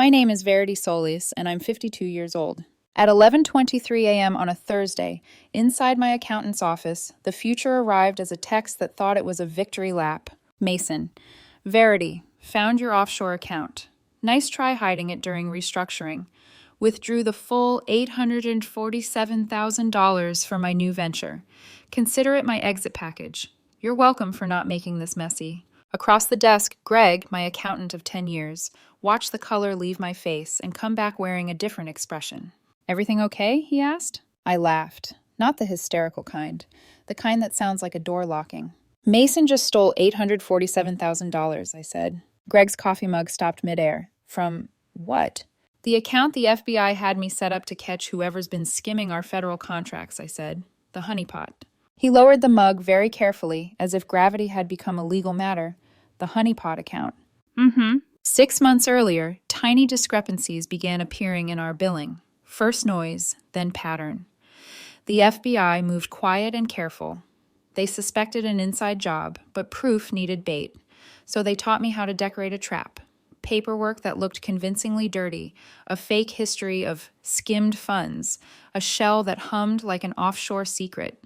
My name is Verity Solis, and I'm 52 years old. At 11:23 a.m. on a Thursday, inside my accountant's office, the future arrived as a text that thought it was a victory lap. Mason, Verity, found your offshore account. Nice try hiding it during restructuring. Withdrew the full $847,000 for my new venture. Consider it my exit package. You're welcome for not making this messy. Across the desk, Greg, my accountant of 10 years, watched the color leave my face and come back wearing a different expression. Everything okay? He asked. I laughed. Not the hysterical kind. The kind that sounds like a door locking. Mason just stole $847,000, I said. Greg's coffee mug stopped midair. From what? The account the FBI had me set up to catch whoever's been skimming our federal contracts, I said. The Honeypot. He lowered the mug very carefully, as if gravity had become a legal matter. The Honeypot account. 6 months earlier, tiny discrepancies began appearing in our billing. First noise, then pattern. The FBI moved quiet and careful. They suspected an inside job, but proof needed bait. So they taught me how to decorate a trap. Paperwork that looked convincingly dirty, a fake history of skimmed funds, a shell that hummed like an offshore secret.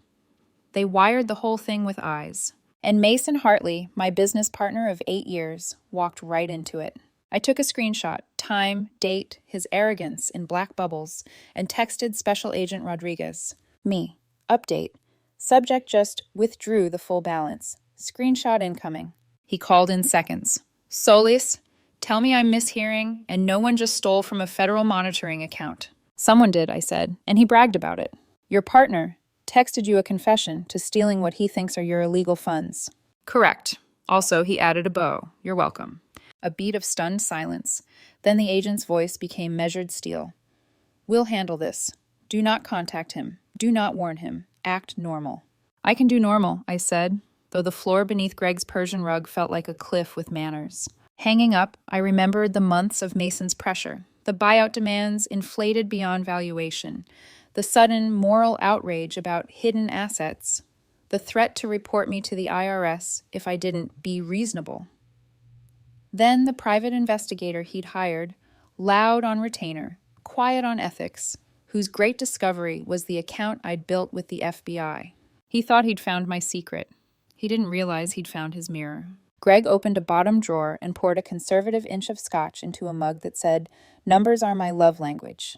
They wired the whole thing with eyes. And Mason Hartley, my business partner of 8 years, walked right into it. I took a screenshot, time, date, his arrogance in black bubbles, and texted Special Agent Rodriguez. Me. Update. Subject just withdrew the full balance. Screenshot incoming. He called in seconds. Solis, tell me I'm mishearing, and no one just stole from a federal monitoring account. Someone did, I said, and he bragged about it. Your partner texted you a confession to stealing what he thinks are your illegal funds. Correct. Also, he added a bow. You're welcome. A beat of stunned silence. Then the agent's voice became measured steel. We'll handle this. Do not contact him. Do not warn him. Act normal. I can do normal, I said, though the floor beneath Greg's Persian rug felt like a cliff with manners. Hanging up, I remembered the months of Mason's pressure, the buyout demands inflated beyond valuation, the sudden moral outrage about hidden assets, the threat to report me to the IRS if I didn't be reasonable. Then the private investigator he'd hired, loud on retainer, quiet on ethics, whose great discovery was the account I'd built with the FBI. He thought he'd found my secret. He didn't realize he'd found his mirror. Greg opened a bottom drawer and poured a conservative inch of scotch into a mug that said, "Numbers are my love language."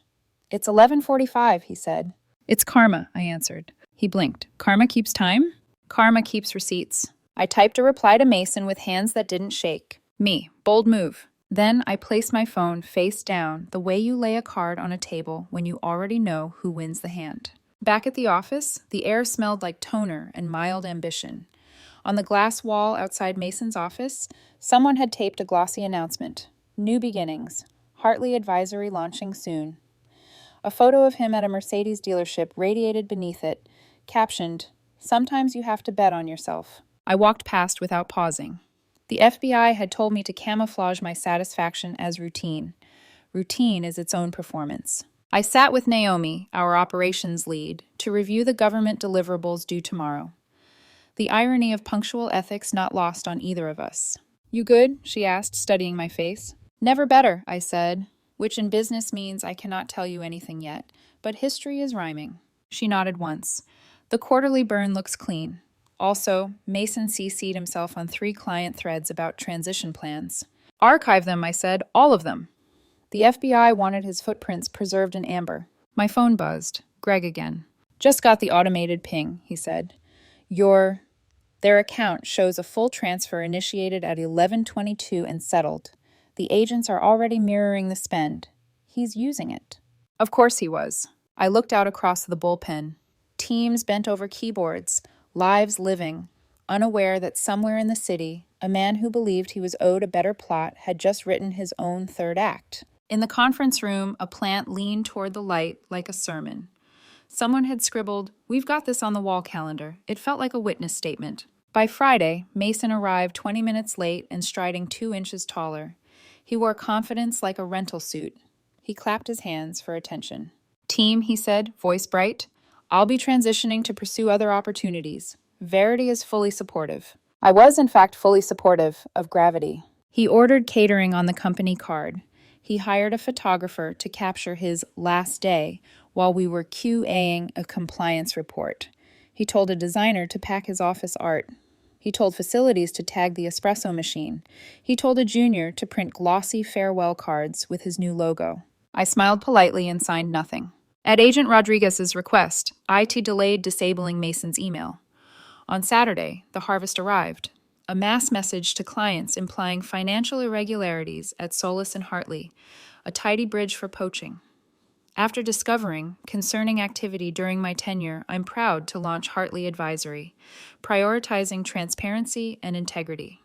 It's 11:45, he said. It's karma, I answered. He blinked. Karma keeps time? Karma keeps receipts. I typed a reply to Mason with hands that didn't shake. Me, bold move. Then I placed my phone face down, the way you lay a card on a table when you already know who wins the hand. Back at the office, the air smelled like toner and mild ambition. On the glass wall outside Mason's office, someone had taped a glossy announcement. New beginnings. Hartley Advisory launching soon. A photo of him at a Mercedes dealership radiated beneath it, captioned, "Sometimes you have to bet on yourself." I walked past without pausing. The FBI had told me to camouflage my satisfaction as routine. Routine is its own performance. I sat with Naomi, our operations lead, to review the government deliverables due tomorrow. The irony of punctual ethics not lost on either of us. You good? She asked, studying my face. Never better, I said, which in business means I cannot tell you anything yet, but history is rhyming. She nodded once. The quarterly burn looks clean. Also, Mason CC'd himself on 3 client threads about transition plans. Archive them, I said, all of them. The FBI wanted his footprints preserved in amber. My phone buzzed. Greg again. Just got the automated ping, he said. Their account shows a full transfer initiated at 11:22 and settled. The agents are already mirroring the spend. He's using it. Of course he was. I looked out across the bullpen. Teams bent over keyboards, lives living, unaware that somewhere in the city, a man who believed he was owed a better plot had just written his own third act. In the conference room, a plant leaned toward the light like a sermon. Someone had scribbled, "We've got this on the wall calendar." It felt like a witness statement. By Friday, Mason arrived 20 minutes late and striding 2 inches taller. He wore confidence like a rental suit. He clapped his hands for attention. Team, he said, voice bright, I'll be transitioning to pursue other opportunities. Verity is fully supportive. I was, in fact, fully supportive of Gravity. He ordered catering on the company card. He hired a photographer to capture his last day while we were QAing a compliance report. He told a designer to pack his office art. He told facilities to tag the espresso machine. He told a junior to print glossy farewell cards with his new logo. I smiled politely and signed nothing. At Agent Rodriguez's request, IT delayed disabling Mason's email. On Saturday, the harvest arrived. A mass message to clients implying financial irregularities at Solis and Hartley, a tidy bridge for poaching. After discovering concerning activity during my tenure, I'm proud to launch Hartley Advisory, prioritizing transparency and integrity.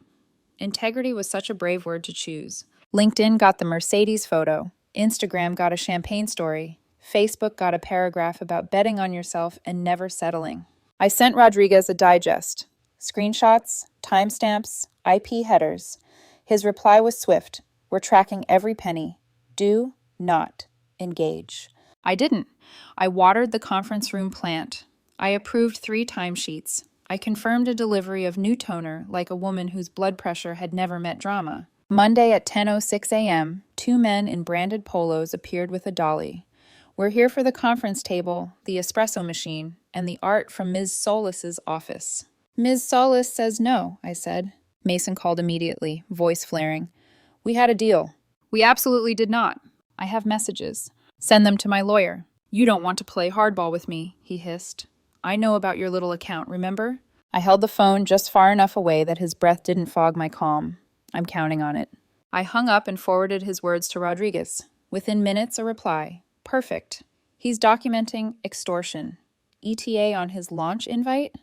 Integrity was such a brave word to choose. LinkedIn got the Mercedes photo, Instagram got a champagne story, Facebook got a paragraph about betting on yourself and never settling. I sent Rodriguez a digest. Screenshots, timestamps, IP headers. His reply was swift. We're tracking every penny. Do not engage. I didn't. I watered the conference room plant. I approved 3 timesheets. I confirmed a delivery of new toner like a woman whose blood pressure had never met drama. Monday at 10:06 a.m., 2 men in branded polos appeared with a dolly. We're here for the conference table, the espresso machine, and the art from Ms. Solis's office. Ms. Solis says no, I said. Mason called immediately, voice flaring. We had a deal. We absolutely did not. I have messages. Send them to my lawyer. You don't want to play hardball with me, he hissed. I know about your little account, remember? I held the phone just far enough away that his breath didn't fog my calm. I'm counting on it. I hung up and forwarded his words to Rodriguez. Within minutes, a reply. Perfect. He's documenting extortion. ETA on his launch invite?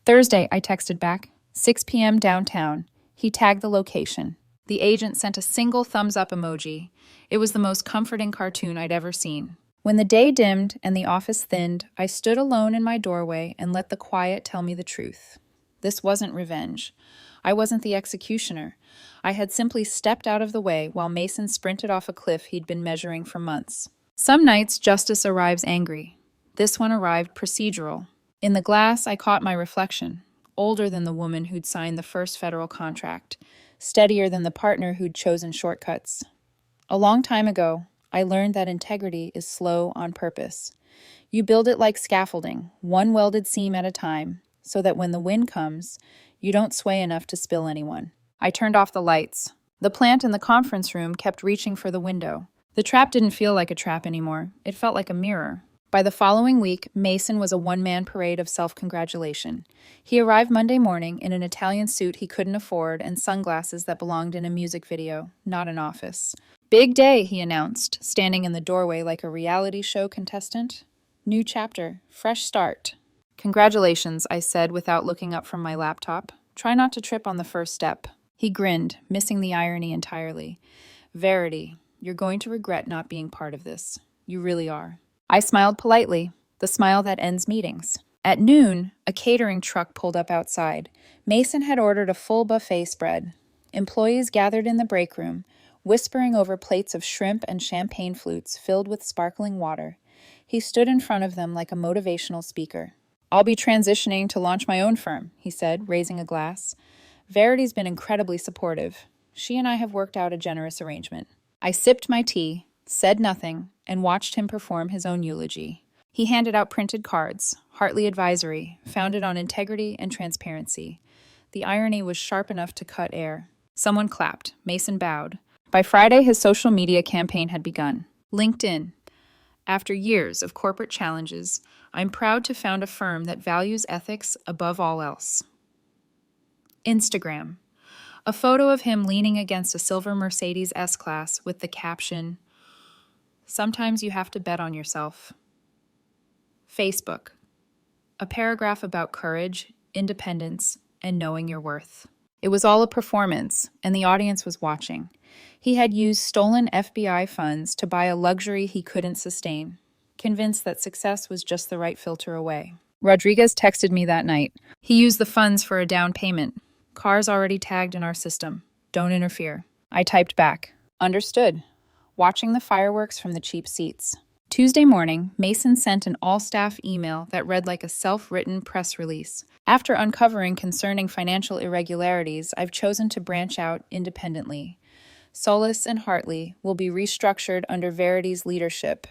Thursday, I texted back. 6 p.m. downtown. He tagged the location. The agent sent a single thumbs-up emoji. It was the most comforting cartoon I'd ever seen. When the day dimmed and the office thinned, I stood alone in my doorway and let the quiet tell me the truth. This wasn't revenge. I wasn't the executioner. I had simply stepped out of the way while Mason sprinted off a cliff he'd been measuring for months. Some nights, justice arrives angry. This one arrived procedural. In the glass, I caught my reflection, older than the woman who'd signed the first federal contract, steadier than the partner who'd chosen shortcuts. A long time ago, I learned that integrity is slow on purpose. You build it like scaffolding, one welded seam at a time, so that when the wind comes, you don't sway enough to spill anyone. I turned off the lights. The plant in the conference room kept reaching for the window. The trap didn't feel like a trap anymore. It felt like a mirror. By the following week, Mason was a one-man parade of self-congratulation. He arrived Monday morning in an Italian suit he couldn't afford and sunglasses that belonged in a music video, not an office. Big day, he announced, standing in the doorway like a reality show contestant. New chapter, fresh start. Congratulations, I said without looking up from my laptop. Try not to trip on the first step. He grinned, missing the irony entirely. Verity, you're going to regret not being part of this. You really are. I smiled politely, the smile that ends meetings. At noon, a catering truck pulled up outside. Mason had ordered a full buffet spread. Employees gathered in the break room, whispering over plates of shrimp and champagne flutes filled with sparkling water. He stood in front of them like a motivational speaker. I'll be transitioning to launch my own firm, he said, raising a glass. Verity's been incredibly supportive. She and I have worked out a generous arrangement. I sipped my tea, said nothing, and watched him perform his own eulogy. He handed out printed cards, Hartley Advisory, founded on integrity and transparency. The irony was sharp enough to cut air. Someone clapped. Mason bowed. By Friday, his social media campaign had begun. LinkedIn. After years of corporate challenges, I'm proud to found a firm that values ethics above all else. Instagram. A photo of him leaning against a silver Mercedes S-Class with the caption, "Sometimes you have to bet on yourself." Facebook. A paragraph about courage, independence, and knowing your worth. It was all a performance, and the audience was watching. He had used stolen FBI funds to buy a luxury he couldn't sustain, convinced that success was just the right filter away. Rodriguez texted me that night. He used the funds for a down payment. Cars already tagged in our system. Don't interfere. I typed back. Understood. Watching the fireworks from the cheap seats. Tuesday morning, Mason sent an all-staff email that read like a self-written press release. After uncovering concerning financial irregularities, I've chosen to branch out independently. Solis and Hartley will be restructured under Verity's leadership.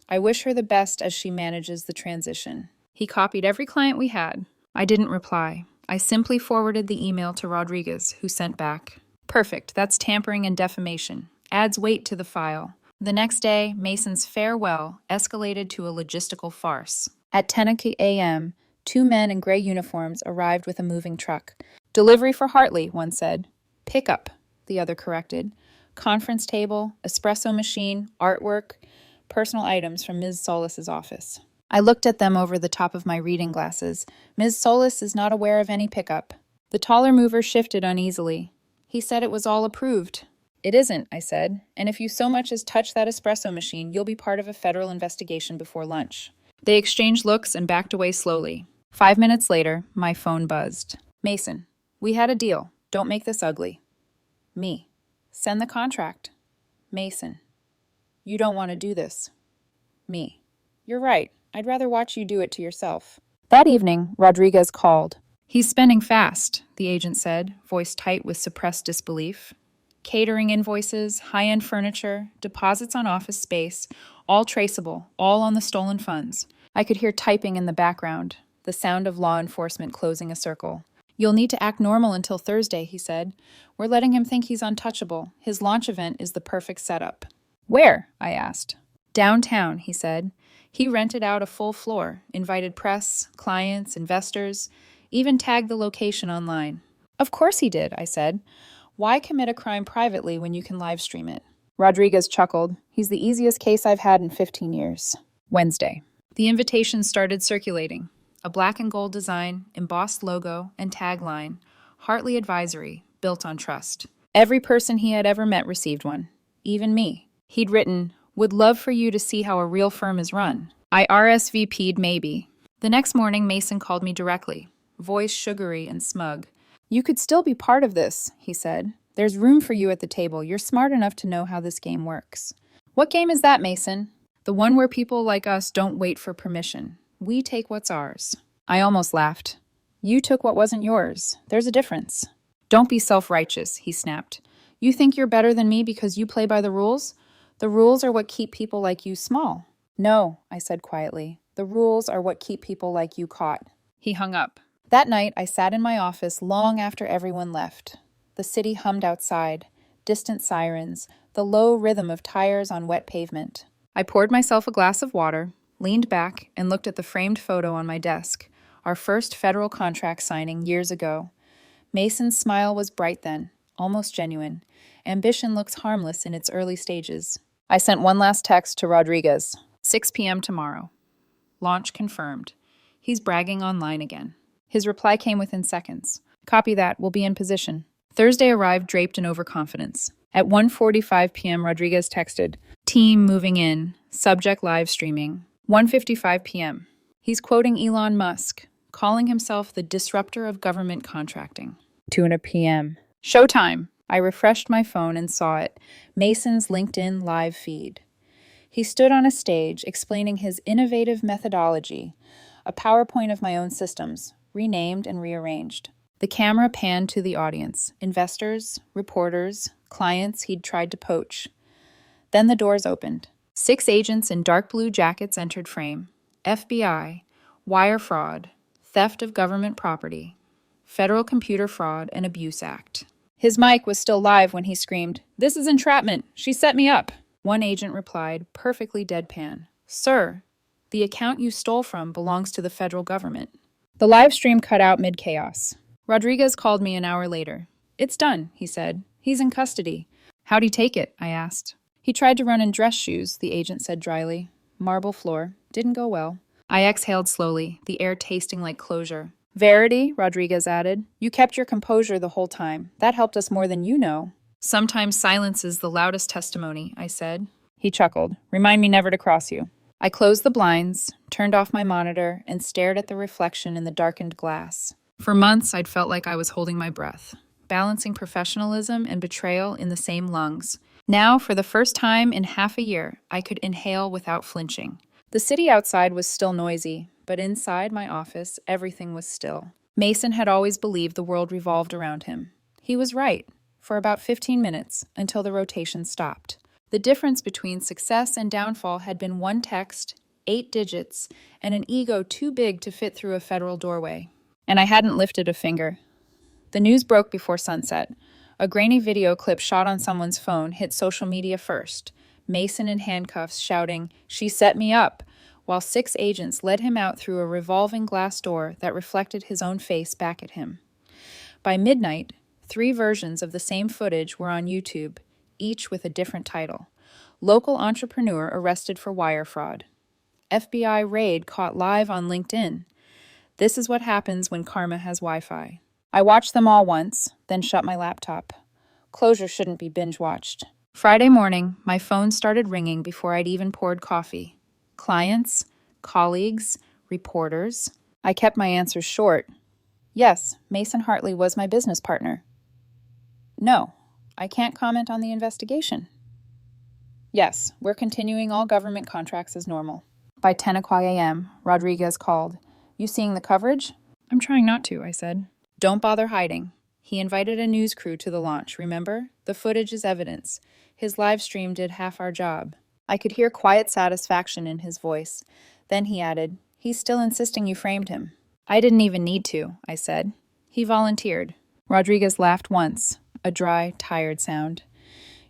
I wish her the best as she manages the transition. He copied every client we had. I didn't reply. I simply forwarded the email to Rodriguez, who sent back. Perfect, that's tampering and defamation. Adds weight to the file. The next day, Mason's farewell escalated to a logistical farce. At 10 a.m., 2 men in gray uniforms arrived with a moving truck. Delivery for Hartley, one said. Pickup, the other corrected. Conference table, espresso machine, artwork, personal items from Ms. Solis's office. I looked at them over the top of my reading glasses. Ms. Solis is not aware of any pickup. The taller mover shifted uneasily. He said it was all approved. It isn't, I said, and if you so much as touch that espresso machine, you'll be part of a federal investigation before lunch. They exchanged looks and backed away slowly. 5 minutes later, my phone buzzed. Mason, we had a deal. Don't make this ugly. Me. Send the contract. Mason. You don't want to do this. Me. You're right. I'd rather watch you do it to yourself. That evening, Rodriguez called. He's spending fast, the agent said, voice tight with suppressed disbelief. Catering invoices, high-end furniture, deposits on office space, all traceable, all on the stolen funds. I could hear typing in the background, the sound of law enforcement closing a circle. You'll need to act normal until Thursday, he said. We're letting him think he's untouchable. His launch event is the perfect setup. Where? I asked. Downtown, he said. He rented out a full floor, invited press, clients, investors, even tagged the location online. Of course he did, I said. Why commit a crime privately when you can live stream it? Rodriguez chuckled. He's the easiest case I've had in 15 years. Wednesday. The invitation started circulating. A black and gold design, embossed logo, and tagline, Hartley Advisory, built on trust. Every person he had ever met received one, even me. He'd written, would love for you to see how a real firm is run. I RSVP'd maybe. The next morning, Mason called me directly, voice sugary and smug. You could still be part of this, he said. There's room for you at the table. You're smart enough to know how this game works. What game is that, Mason? The one where people like us don't wait for permission. We take what's ours. I almost laughed. You took what wasn't yours. There's a difference. Don't be self-righteous, he snapped. You think you're better than me because you play by the rules? The rules are what keep people like you small. No, I said quietly. The rules are what keep people like you caught. He hung up. That night, I sat in my office long after everyone left. The city hummed outside, distant sirens, the low rhythm of tires on wet pavement. I poured myself a glass of water, leaned back, and looked at the framed photo on my desk, our first federal contract signing years ago. Mason's smile was bright then, almost genuine. Ambition looks harmless in its early stages. I sent one last text to Rodriguez. 6 p.m. tomorrow. Launch confirmed. He's bragging online again. His reply came within seconds. Copy that, we'll be in position. Thursday arrived draped in overconfidence. At 1:45 p.m., Rodriguez texted, team moving in, subject live streaming. 1:55 p.m. He's quoting Elon Musk, calling himself the disruptor of government contracting. 2:00 p.m. Showtime! I refreshed my phone and saw it. Mason's LinkedIn live feed. He stood on a stage explaining his innovative methodology, a PowerPoint of my own systems, renamed and rearranged. The camera panned to the audience, investors, reporters, clients he'd tried to poach. Then the doors opened. 6 agents in dark blue jackets entered frame. FBI, wire fraud, theft of government property, Federal Computer Fraud and Abuse Act. His mic was still live when he screamed, "This is entrapment! She set me up!" One agent replied, perfectly deadpan, "Sir, the account you stole from belongs to the federal government." The live stream cut out mid-chaos. Rodriguez called me an hour later. "It's done," he said. "He's in custody." "How'd he take it?" I asked. "He tried to run in dress shoes," the agent said dryly. "Marble floor. Didn't go well." I exhaled slowly, the air tasting like closure. "Verity," Rodriguez added, "you kept your composure the whole time. That helped us more than you know." "Sometimes silence is the loudest testimony," I said. He chuckled. "Remind me never to cross you." I closed the blinds, turned off my monitor, and stared at the reflection in the darkened glass. For months, I'd felt like I was holding my breath, balancing professionalism and betrayal in the same lungs. Now, for the first time in half a year, I could inhale without flinching. The city outside was still noisy, but inside my office, everything was still. Mason had always believed the world revolved around him. He was right. for about 15 minutes until the rotation stopped. The difference between success and downfall had been one text, 8 digits, and an ego too big to fit through a federal doorway. And I hadn't lifted a finger. The news broke before sunset. A grainy video clip shot on someone's phone hit social media first. Mason in handcuffs shouting, "She set me up," while 6 agents led him out through a revolving glass door that reflected his own face back at him. By midnight, 3 versions of the same footage were on YouTube, each with a different title. Local entrepreneur arrested for wire fraud. FBI raid caught live on LinkedIn. This is what happens when karma has Wi-Fi. I watched them all once, then shut my laptop. Closure shouldn't be binge-watched. Friday morning, my phone started ringing before I'd even poured coffee. Clients, colleagues, reporters. I kept my answers short. Yes, Mason Hartley was my business partner. No, I can't comment on the investigation. Yes, we're continuing all government contracts as normal. By 10 o'clock a.m., Rodriguez called. "You seeing the coverage?" "I'm trying not to," I said. "Don't bother hiding. He invited a news crew to the launch, remember? The footage is evidence. His live stream did half our job." I could hear quiet satisfaction in his voice. Then he added, "He's still insisting you framed him." "I didn't even need to," I said. "He volunteered." Rodriguez laughed once, a dry, tired sound.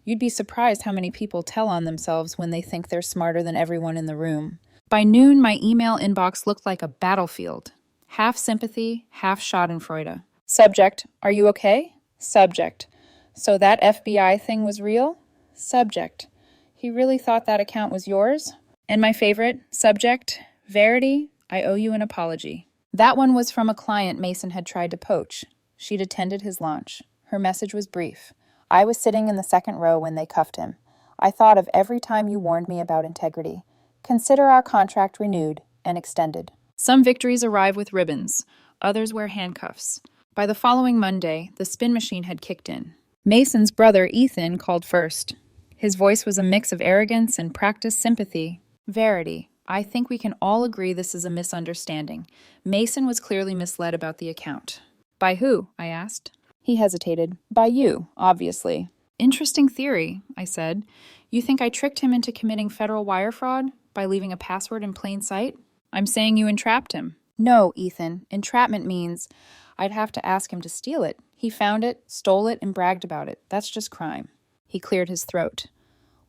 "You'd be surprised how many people tell on themselves when they think they're smarter than everyone in the room." By noon, my email inbox looked like a battlefield. Half sympathy, half schadenfreude. Subject, "Are you okay?" Subject, "So that FBI thing was real?" Subject, "He really thought that account was yours?" And my favorite, subject, "Verity, I owe you an apology." That one was from a client Mason had tried to poach. She'd attended his launch. Her message was brief. "I was sitting in the second row when they cuffed him. I thought of every time you warned me about integrity. Consider our contract renewed and extended." Some victories arrive with ribbons. Others wear handcuffs. By the following Monday, the spin machine had kicked in. Mason's brother, Ethan, called first. His voice was a mix of arrogance and practiced sympathy. "Verity, I think we can all agree this is a misunderstanding. Mason was clearly misled about the account." "By who?" I asked. He hesitated. "By you, obviously." "Interesting theory," I said. "You think I tricked him into committing federal wire fraud by leaving a password in plain sight?" "I'm saying you entrapped him." "No, Ethan. Entrapment means I'd have to ask him to steal it. He found it, stole it, and bragged about it. That's just crime." He cleared his throat.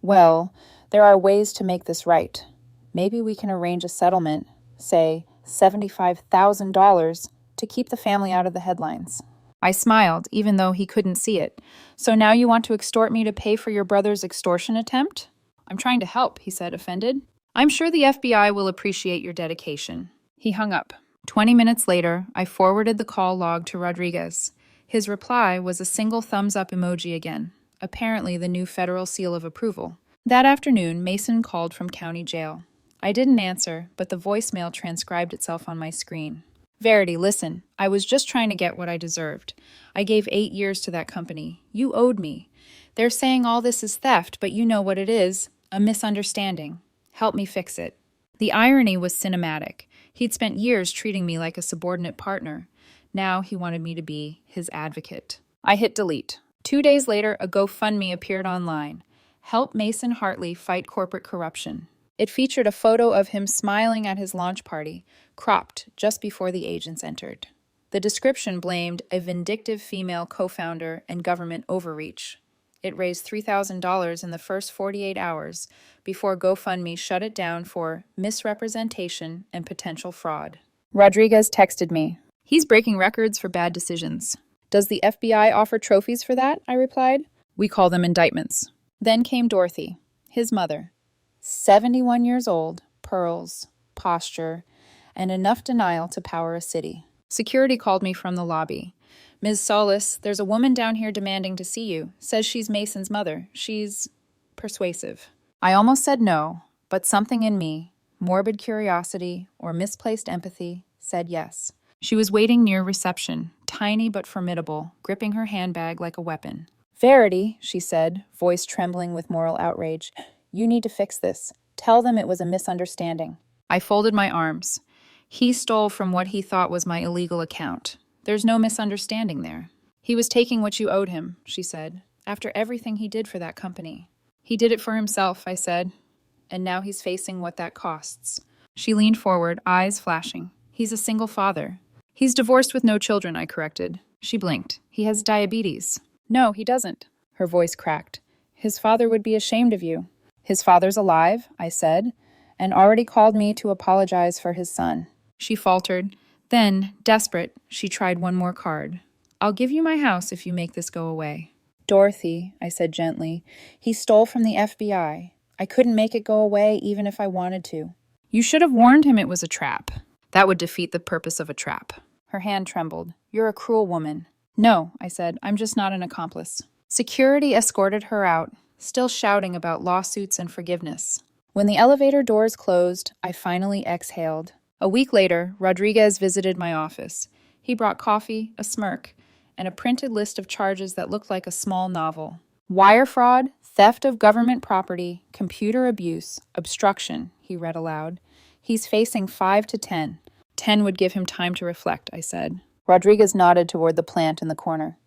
"Well, there are ways to make this right. Maybe we can arrange a settlement, say $75,000, to keep the family out of the headlines." I smiled, even though he couldn't see it. "So now you want to extort me to pay for your brother's extortion attempt?" "I'm trying to help," he said, offended. "I'm sure the FBI will appreciate your dedication." He hung up. 20 minutes later, I forwarded the call log to Rodriguez. His reply was a single thumbs-up emoji again, apparently the new federal seal of approval. That afternoon, Mason called from county jail. I didn't answer, but the voicemail transcribed itself on my screen. "Verity, listen, I was just trying to get what I deserved. I gave 8 years to that company. You owed me. They're saying all this is theft, but you know what it is, a misunderstanding. Help me fix it." The irony was cinematic. He'd spent years treating me like a subordinate partner. Now he wanted me to be his advocate. I hit delete. 2 days later, a GoFundMe appeared online. "Help Mason Hartley fight corporate corruption." It featured a photo of him smiling at his launch party, cropped just before the agents entered. The description blamed a vindictive female co-founder and government overreach. It raised $3,000 in the first 48 hours before GoFundMe shut it down for misrepresentation and potential fraud. Rodriguez texted me. "He's breaking records for bad decisions." "Does the FBI offer trophies for that?" I replied. "We call them indictments." Then came Dorothy, his mother. 71 years old, pearls, posture, and enough denial to power a city. Security called me from the lobby. "Ms. Solis, there's a woman down here demanding to see you. Says she's Mason's mother. She's persuasive." I almost said no, but something in me, morbid curiosity or misplaced empathy, said yes. She was waiting near reception, tiny but formidable, gripping her handbag like a weapon. "Verity," she said, voice trembling with moral outrage, "you need to fix this. Tell them it was a misunderstanding." I folded my arms. He stole from what he thought was my illegal account. There's no misunderstanding there. "He was taking what you owed him," she said. after everything he did for that company. He did it for himself, I said, and now he's facing what that costs. She leaned forward, eyes flashing. He's a single father. He's divorced with no children, I corrected. She blinked. He has diabetes. No, he doesn't. Her voice cracked. His father would be ashamed of you. His father's alive, I said, and already called me to apologize for his son. She faltered. Then, desperate, she tried one more card. I'll give you my house if you make this go away. Dorothy, I said gently, he stole from the FBI. I couldn't make it go away even if I wanted to. You should have warned him it was a trap. That would defeat the purpose of a trap. Her hand trembled. You're a cruel woman. No, I said, I'm just not an accomplice. Security escorted her out, still shouting about lawsuits and forgiveness. When the elevator doors closed, I finally exhaled. A week later, Rodriguez visited my office. He brought coffee, a smirk, and a printed list of charges that looked like a small novel. Wire fraud, theft of government property, computer abuse, obstruction, he read aloud. He's facing 5 to 10. 10 would give him time to reflect, I said. Rodriguez nodded toward the plant in the corner.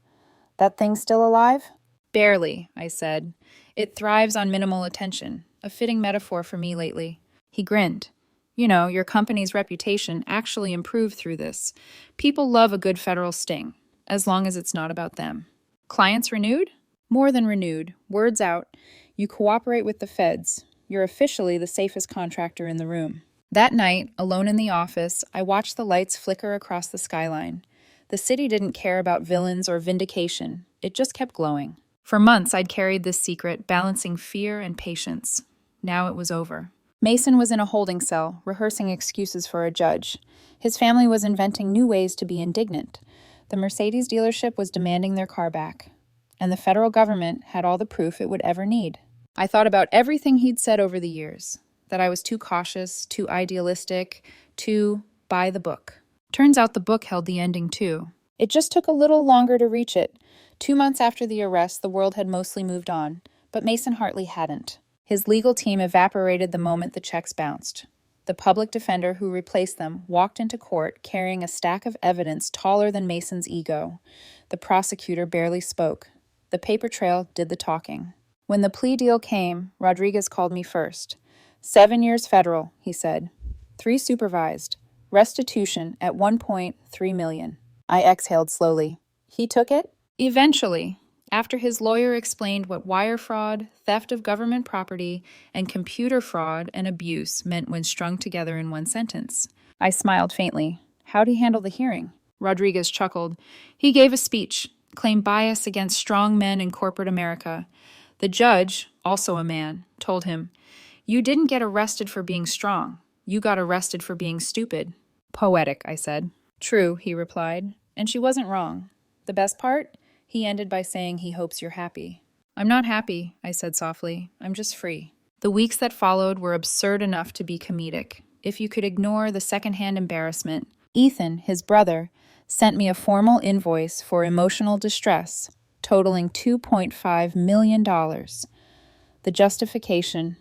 That thing's still alive? Barely, I said. It thrives on minimal attention, a fitting metaphor for me lately. He grinned. You know, your company's reputation actually improved through this. People love a good federal sting, as long as it's not about them. Clients renewed? More than renewed. Word's out. You cooperate with the feds. You're officially the safest contractor in the room. That night, alone in the office, I watched the lights flicker across the skyline. The city didn't care about villains or vindication. It just kept glowing. For months, I'd carried this secret, balancing fear and patience. Now it was over. Mason was in a holding cell, rehearsing excuses for a judge. His family was inventing new ways to be indignant. The Mercedes dealership was demanding their car back. And the federal government had all the proof it would ever need. I thought about everything he'd said over the years. That I was too cautious, too idealistic, too by the book. Turns out the book held the ending too. It just took a little longer to reach it. 2 months after the arrest, the world had mostly moved on, but Mason Hartley hadn't. His legal team evaporated the moment the checks bounced. The public defender who replaced them walked into court carrying a stack of evidence taller than Mason's ego. The prosecutor barely spoke. The paper trail did the talking. When the plea deal came, Rodriguez called me first. 7 years federal, he said. 3 supervised. Restitution at $1.3 million. I exhaled slowly. He took it? Eventually, after his lawyer explained what wire fraud, theft of government property, and computer fraud and abuse meant when strung together in one sentence. I smiled faintly. How'd he handle the hearing? Rodriguez chuckled. He gave a speech, claimed bias against strong men in corporate America. The judge, also a man, told him, "You didn't get arrested for being strong. You got arrested for being stupid." Poetic, I said. True, he replied, and she wasn't wrong. The best part? He ended by saying he hopes you're happy. I'm not happy, I said softly. I'm just free. The weeks that followed were absurd enough to be comedic. If you could ignore the secondhand embarrassment, Ethan, his brother, sent me a formal invoice for emotional distress, totaling $2.5 million. The justification: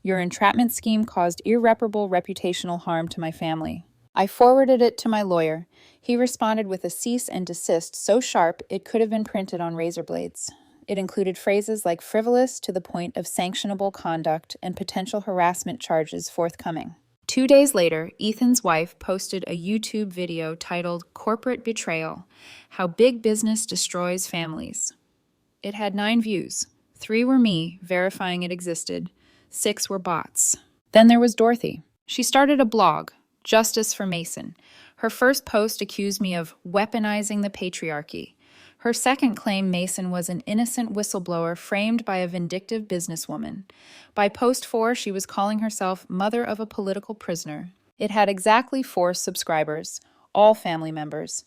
your entrapment scheme caused irreparable reputational harm to my family. I forwarded it to my lawyer. He responded with a cease and desist so sharp it could have been printed on razor blades. It included phrases like frivolous to the point of sanctionable conduct and potential harassment charges forthcoming. 2 days later, Ethan's wife posted a YouTube video titled Corporate Betrayal: How Big Business Destroys Families. It had 9 views. 3 were me, verifying it existed. 6 were bots. Then there was Dorothy. She started a blog, Justice for Mason. Her first post accused me of weaponizing the patriarchy. Her second claimed Mason was an innocent whistleblower framed by a vindictive businesswoman. By post 4, she was calling herself mother of a political prisoner. It had exactly 4 subscribers, all family members.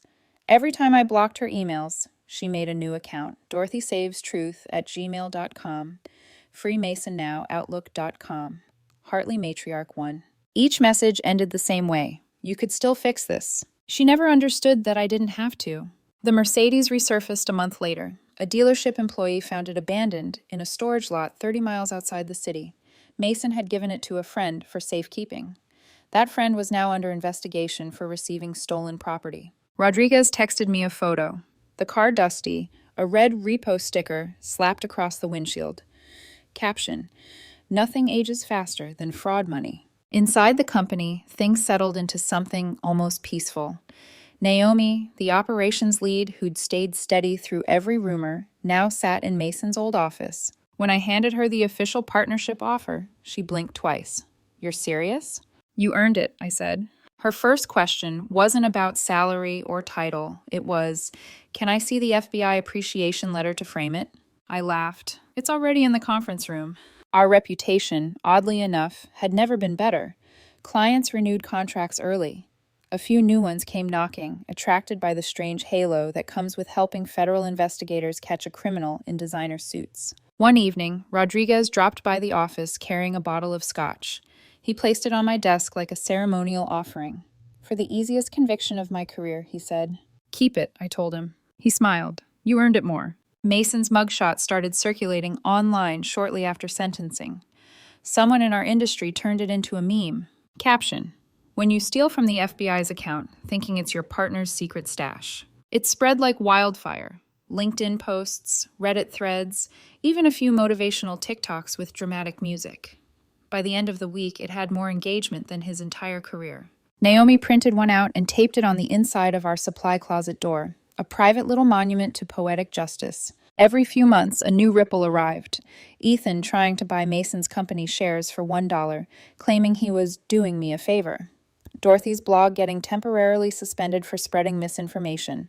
Every time I blocked her emails, she made a new account. DorothySavesTruth@gmail.com, FreeMasonNow@Outlook.com, Hartley Matriarch 1. Each message ended the same way. You could still fix this. She never understood that I didn't have to. The Mercedes resurfaced a month later. A dealership employee found it abandoned in a storage lot 30 miles outside the city. Mason had given it to a friend for safekeeping. That friend was now under investigation for receiving stolen property. Rodriguez texted me a photo. The car dusty, A red repo sticker slapped across the windshield. Caption: Nothing ages faster than fraud money. Inside the company, things settled into something almost peaceful. Naomi, the operations lead who'd stayed steady through every rumor, now sat in Mason's old office. When I handed her the official partnership offer, she blinked twice. You're serious? You earned it, I said. Her first question wasn't about salary or title. It was, can I see the FBI appreciation letter to frame it? I laughed. It's already in the conference room. Our reputation, oddly enough, had never been better. Clients renewed contracts early. A few new ones came knocking, attracted by the strange halo that comes with helping federal investigators catch a criminal in designer suits. One evening, Rodriguez dropped by the office carrying a bottle of scotch. He placed it on my desk like a ceremonial offering. For the easiest conviction of my career, he said. Keep it, I told him. He smiled. You earned it more. Mason's mugshot started circulating online shortly after sentencing. Someone in our industry turned it into a meme. Caption: When you steal from the FBI's account, thinking it's your partner's secret stash. It spread like wildfire. LinkedIn posts, Reddit threads, even a few motivational TikToks with dramatic music. By the end of the week, it had more engagement than his entire career. Naomi printed one out and taped it on the inside of our supply closet door, a private little monument to poetic justice. Every few months, a new ripple arrived. Ethan trying to buy Mason's company shares for $1, claiming he was doing me a favor. Dorothy's blog getting temporarily suspended for spreading misinformation.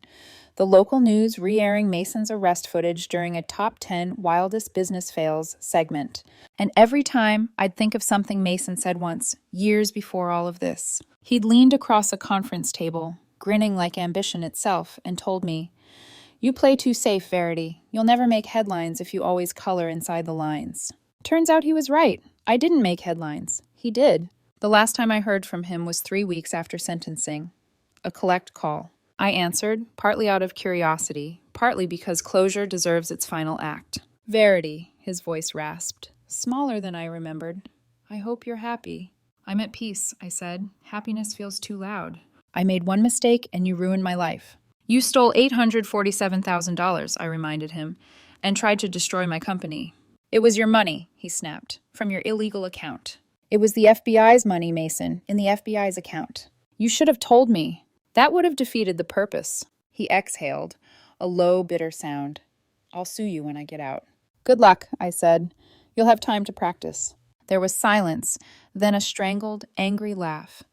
The local news re-airing Mason's arrest footage during a top 10 wildest business fails segment. And every time, I'd think of something Mason said once, years before all of this. He'd leaned across a conference table, grinning like ambition itself, and told me, "You play too safe, Verity. You'll never make headlines if you always color inside the lines." Turns out he was right. I didn't make headlines. He did. The last time I heard from him was 3 weeks after sentencing. A collect call. I answered, partly out of curiosity, partly because closure deserves its final act. Verity, his voice rasped, smaller than I remembered. I hope you're happy. I'm at peace, I said. Happiness feels too loud. I made one mistake and you ruined my life. You stole $847,000, I reminded him, and tried to destroy my company. It was your money, he snapped, from your illegal account. It was the FBI's money, Mason, in the FBI's account. You should have told me. That would have defeated the purpose. He exhaled, a low, bitter sound. I'll sue you when I get out. Good luck, I said. You'll have time to practice. There was silence, then a strangled, angry laugh.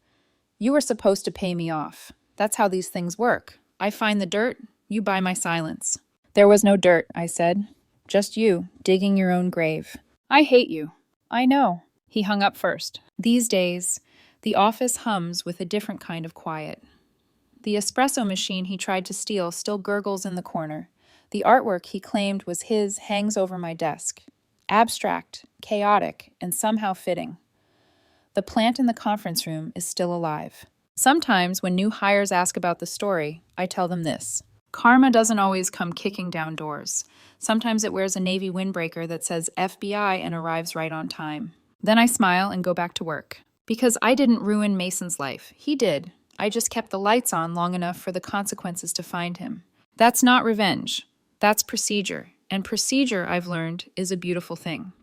You were supposed to pay me off. That's how these things work. I find the dirt, you buy my silence. There was no dirt, I said. Just you, digging your own grave. I hate you. I know. He hung up first. These days, the office hums with a different kind of quiet. The espresso machine he tried to steal still gurgles in the corner. The artwork he claimed was his hangs over my desk. Abstract, chaotic, and somehow fitting. The plant in the conference room is still alive. Sometimes when new hires ask about the story, I tell them this. Karma doesn't always come kicking down doors. Sometimes it wears a navy windbreaker that says FBI and arrives right on time. Then I smile and go back to work. Because I didn't ruin Mason's life. He did. I just kept the lights on long enough for the consequences to find him. That's not revenge. That's procedure. And procedure, I've learned, is a beautiful thing.